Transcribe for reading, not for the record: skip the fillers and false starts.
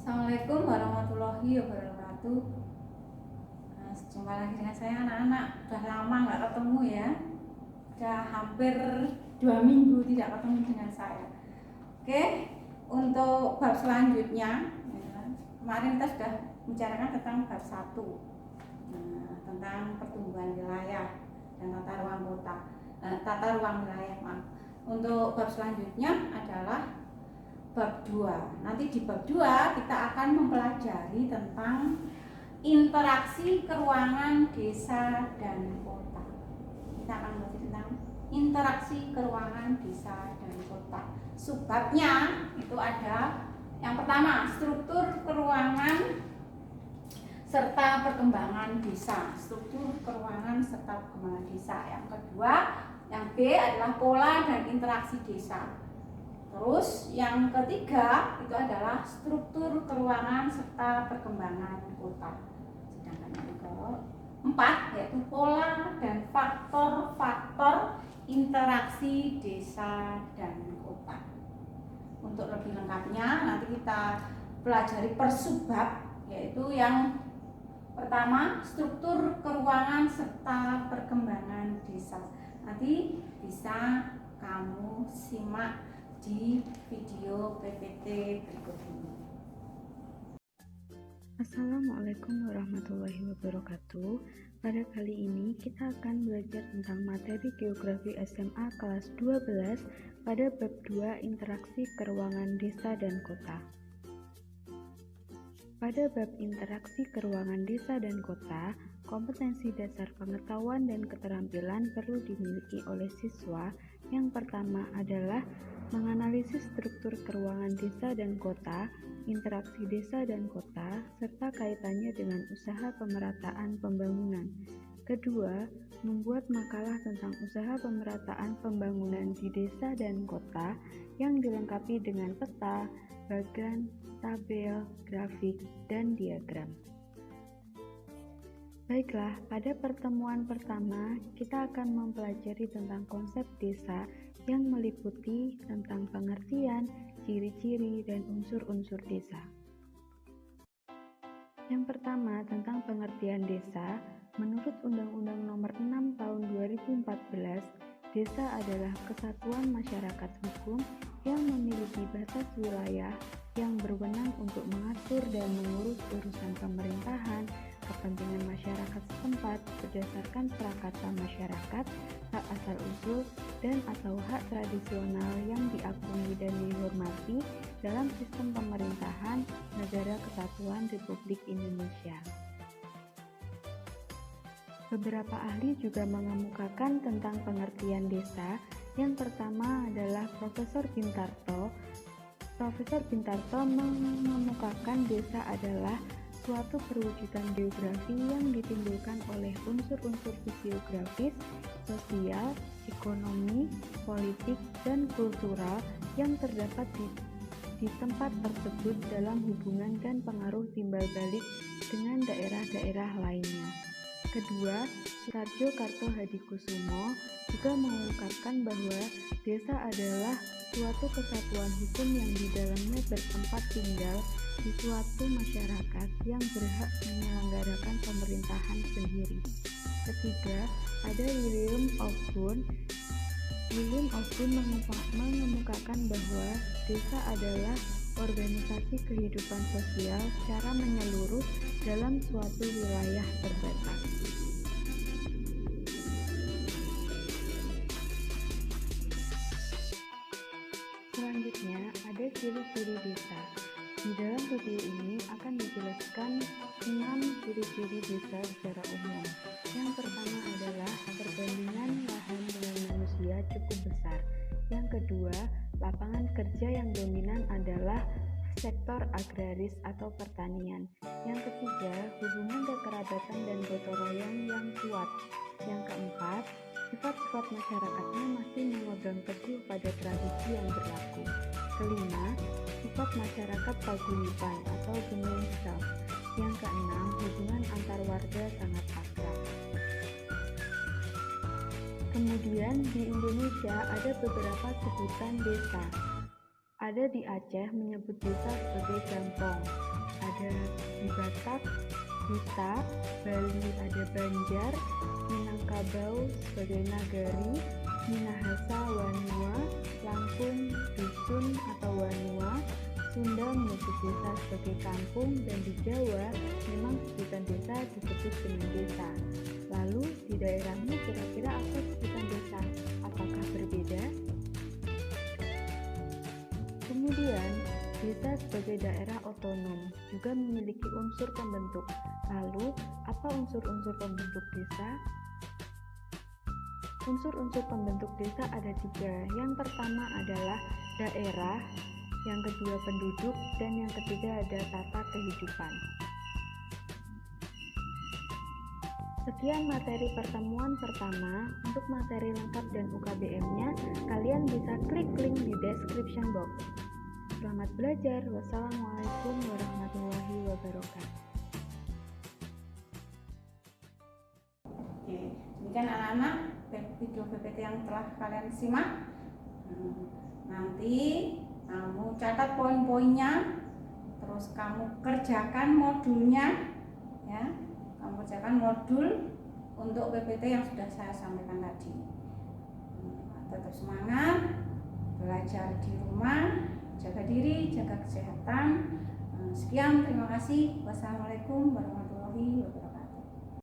Assalamualaikum warahmatullahi wabarakatuh. Jumpa lagi dengan saya anak-anak. Sudah lama nggak ketemu ya. Sudah hampir 2 minggu tidak ketemu dengan saya. Oke, untuk bab selanjutnya ya, kemarin kita sudah membicarakan tentang bab 1, tentang pertumbuhan wilayah dan tata ruang wilayah. Untuk bab selanjutnya adalah bab 2. Nanti di bab 2 kita akan mempelajari tentang interaksi keruangan desa dan kota. Kita akan belajar tentang interaksi keruangan desa dan kota. Subbabnya itu ada yang pertama, struktur keruangan serta perkembangan desa. Struktur keruangan serta perkembangan desa. Yang kedua, yang B adalah pola dan interaksi desa. Terus yang ketiga itu adalah struktur keruangan serta perkembangan kota. Sedangkan yang keempat yaitu pola dan faktor-faktor interaksi desa dan kota. Untuk lebih lengkapnya nanti kita pelajari per subbab, yaitu yang pertama struktur keruangan serta perkembangan desa. Nanti bisa kamu simak di video PPT berikut ini. Assalamualaikum warahmatullahi wabarakatuh. Pada kali ini kita akan belajar tentang materi geografi SMA kelas 12 pada bab 2 interaksi keruangan desa dan kota. Pada bab interaksi keruangan desa dan kota, kompetensi dasar pengetahuan dan keterampilan perlu dimiliki oleh siswa. Yang pertama adalah menganalisis struktur keruangan desa dan kota, interaksi desa dan kota, serta kaitannya dengan usaha pemerataan pembangunan. Kedua, membuat makalah tentang usaha pemerataan pembangunan di desa dan kota yang dilengkapi dengan peta, bagan, tabel, grafik, dan diagram. Baiklah, pada pertemuan pertama kita akan mempelajari tentang konsep desa yang meliputi tentang pengertian, ciri-ciri, dan unsur-unsur desa. Yang pertama, tentang pengertian desa. Menurut Undang-Undang Nomor 6 Tahun 2014, desa adalah kesatuan masyarakat hukum yang memiliki batas wilayah yang berwenang untuk mengatur dan mengurus urusan pemerintahan, kepentingan masyarakat setempat berdasarkan prakata masyarakat, hak asal-usul, dan atau hak tradisional yang diakui dan dihormati dalam sistem pemerintahan Negara Kesatuan Republik Indonesia. Beberapa ahli juga mengemukakan tentang pengertian desa. Yang pertama adalah Profesor Bintarto. Profesor Bintarto mengemukakan desa adalah suatu perwujudan geografi yang ditimbulkan oleh unsur-unsur fisiografis, sosial, ekonomi, politik, dan kultural yang terdapat di tempat tersebut dalam hubungan dan pengaruh timbal balik dengan daerah-daerah lainnya. Kedua, Sutarjo Kartohadikusumo juga mengungkapkan bahwa desa adalah suatu kesatuan hukum yang di dalamnya bertempat tinggal di suatu masyarakat yang berhak menyelenggarakan pemerintahan sendiri. Ketiga, ada William Osborne. William Osborne mengemukakan bahwa desa adalah organisasi kehidupan sosial secara menyeluruh dalam suatu wilayah terbatas. Selanjutnya, ada ciri-ciri desa. Di dalam video ini akan dijelaskan 6 ciri-ciri desa secara umum. Yang pertama adalah perbandingan lahan dengan manusia cukup besar. Yang kedua, lapangan kerja yang dominan adalah sektor agraris atau pertanian. Yang ketiga, hubungan kekerabatan dan gotong royong yang kuat. Yang keempat, sifat-sifat masyarakatnya masih memegang teguh pada tradisi yang berlaku. Kelima, sifat masyarakat paguyuban atau gemeinschaft. Yang keenam, hubungan antar warga sangat akrab. Kemudian di Indonesia ada beberapa sebutan desa. Ada di Aceh menyebut desa sebagai gampong, ada di Batak desa, Bali ada Banjar, Minangkabau sebagai nagari, Minahasa Wanua, Lampung dusun atau wanua, Sunda menyebut desa sebagai kampung, dan di Jawa memang sebutan desa disebut dengan desa. Lalu di daerahmu kira-kira apa sebutan desa? Apakah berbeda? Kemudian, desa sebagai daerah otonom juga memiliki unsur pembentuk. Lalu, apa unsur-unsur pembentuk desa? Unsur-unsur pembentuk desa ada 3. Yang pertama adalah daerah, yang kedua penduduk, dan yang ketiga ada tata kehidupan. Sekian materi pertemuan pertama. Untuk materi lengkap dan UKBM-nya, kalian bisa klik link di description box. Selamat belajar. Wassalamualaikum warahmatullahi wabarakatuh. Oke, demikian anak-anak video PPT yang telah kalian simak. Nanti kamu catat poin-poinnya, terus kamu kerjakan modulnya, ya. Kamu kerjakan modul untuk PPT yang sudah saya sampaikan tadi. Tetap semangat, belajar di rumah, jaga diri, jaga kesehatan. Sekian, terima kasih. Wassalamualaikum warahmatullahi wabarakatuh.